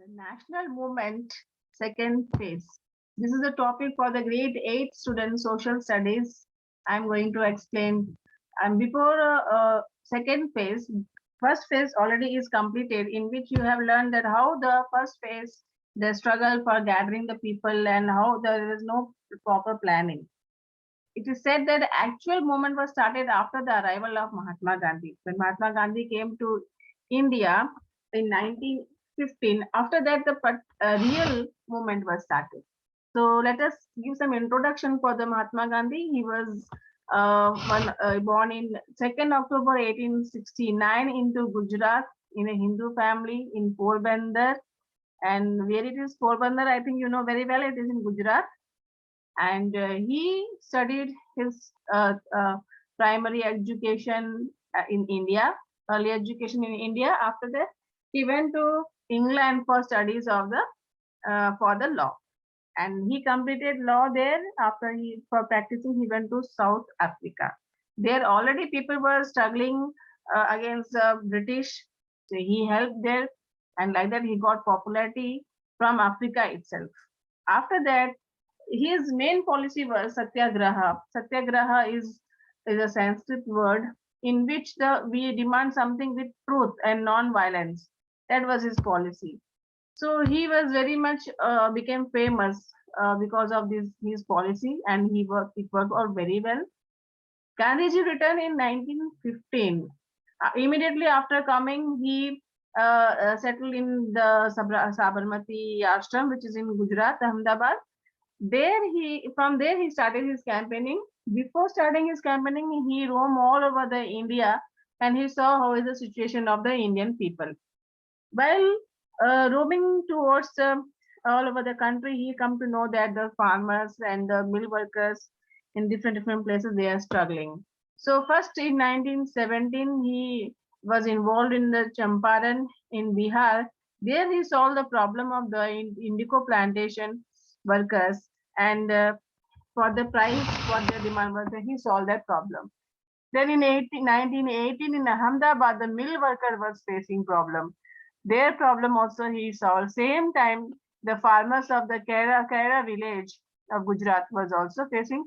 The national movement, second phase. This is a topic for the grade 8 student social studies. I'm going to explain. And before second phase, first phase already is completed, in which you have learned that how the first phase, the struggle for gathering the people and how there is no proper planning. It is said that the actual movement was started after the arrival of Mahatma Gandhi. When Mahatma Gandhi came to India in 1915, after that the real movement was started. So let us give some introduction for the Mahatma Gandhi. He was born in 2nd October 1869 into Gujarat in a Hindu family in Porbandar. And where it is Porbandar, I think you know very well, it is in Gujarat. And he studied his primary education in India, early education in India. After that, he went to England for studies of the for the law, and he completed law there. After he for practicing, he went to South Africa. There already people were struggling against the British, so he helped there, and like that he got popularity from Africa itself. After that, his main policy was Satyagraha. Satyagraha is a Sanskrit word in which we demand something with truth and non-violence. That was his policy. So he was very much became famous because of this his policy, and it worked out very well. Gandhiji returned in 1915. Immediately after coming, he settled in the Sabarmati ashram, which is in Gujarat, Ahmedabad. There he started his campaigning. Before starting his campaigning, he roamed all over the India, and he saw how is the situation of the Indian people. While roaming towards all over the country, he come to know that the farmers and the mill workers in different places, they are struggling. So first in 1917, he was involved in the Champaran in Bihar. There he solved the problem of the indigo plantation workers, and for the price what their demand was, he solved that problem. Then in 1918 in Ahmedabad, the mill worker was facing problem. Their problem also he solved. Same time, the farmers of the Kaira village of Gujarat was also facing,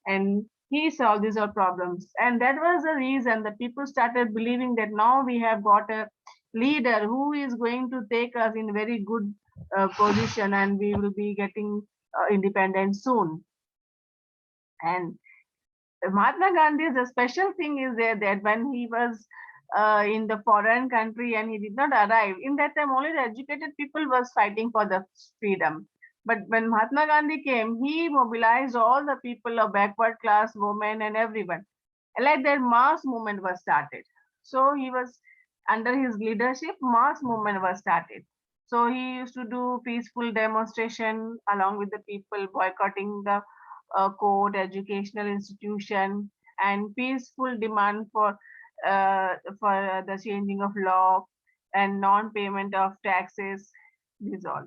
and he solved these all problems. And that was the reason the people started believing that now we have got a leader who is going to take us in very good position, and we will be getting independence soon. And Mahatma Gandhi's a special thing is there that when he was in the foreign country and he did not arrive, in that time only the educated people was fighting for the freedom. But when Mahatma Gandhi came, he mobilized all the people of backward class, women and everyone. Like that mass movement was started. So he was under his leadership, mass movement was started. So he used to do peaceful demonstration along with the people boycotting the court, educational institution, and peaceful demand for the changing of law and non-payment of taxes. These all.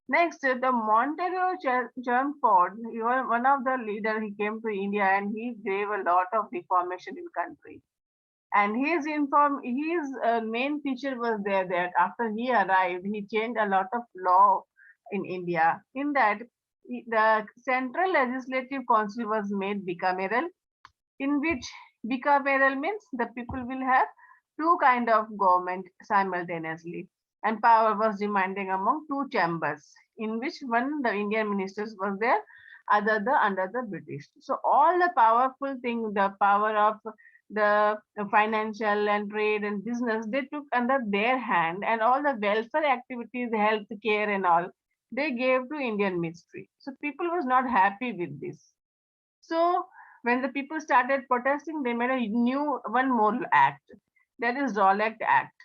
Next, the Montero Chelmsford, he was one of the leader. He came to India and he gave a lot of reformation in country. And his main feature was there that after he arrived, he changed a lot of law in India. In that, the Central Legislative Council was made bicameral, in which bicameral means the people will have two kind of government simultaneously, and power was demanding among two chambers, in which one the Indian ministers was there, other the under the British. So all the powerful thing, the power of the financial and trade and business, they took under their hand, and all the welfare activities, health care and all, they gave to Indian ministry. So people was not happy with this. So when the people started protesting, they made a new one more act, that is Rolex Act.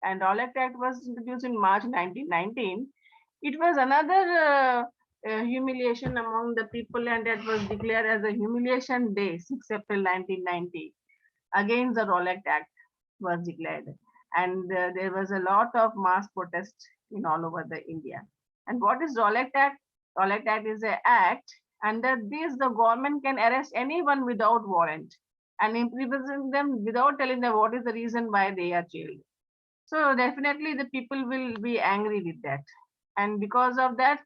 And Rolex Act was introduced in March 1919. It was another humiliation among the people, and that was declared as a humiliation day, 6 April 1990. Against the Rolex Act was declared, and there was a lot of mass protest in all over the India. And what is Rolex Act? Rolex Act is an act under this the government can arrest anyone without warrant and imprison them without telling them what is the reason why they are jailed. So definitely the people will be angry with that. And because of that,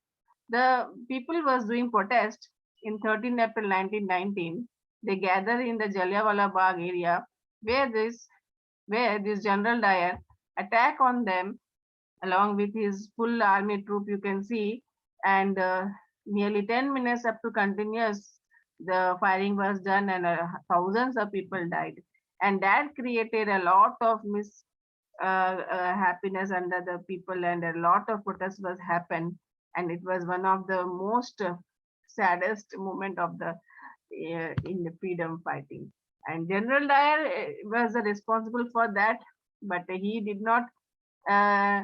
the people was doing protest in 13 April 1919. They gathered in the Jallianwala Bagh area where this General Dyer attack on them along with his full army troop, you can see, and nearly 10 minutes up to continuous the firing was done, and thousands of people died, and that created a lot of happiness under the people, and a lot of protest was happened, and it was one of the most saddest moment of the in the freedom fighting. And General Dyer was responsible for that, but he did not uh,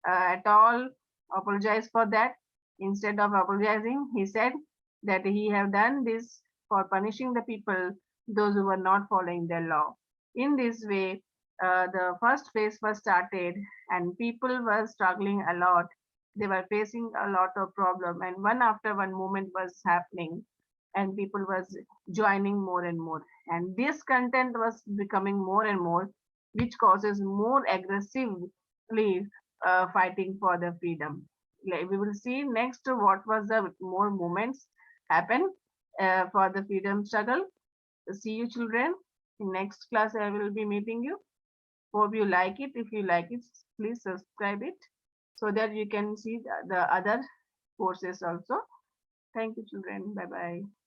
at all apologize for that. Instead of apologizing, he said that he have done this for punishing the people, those who were not following the law. In this way, the first phase was started, and people were struggling a lot. They were facing a lot of problem, and one after one movement was happening, and people was joining more and more. And this content was becoming more and more, which causes more aggressively fighting for the freedom. Like we will see next what was the more movements happen for the freedom struggle. See you children. In next class I will be meeting you. Hope you like it. If you like it, please subscribe it so that you can see the other courses also. Thank you children. Bye bye.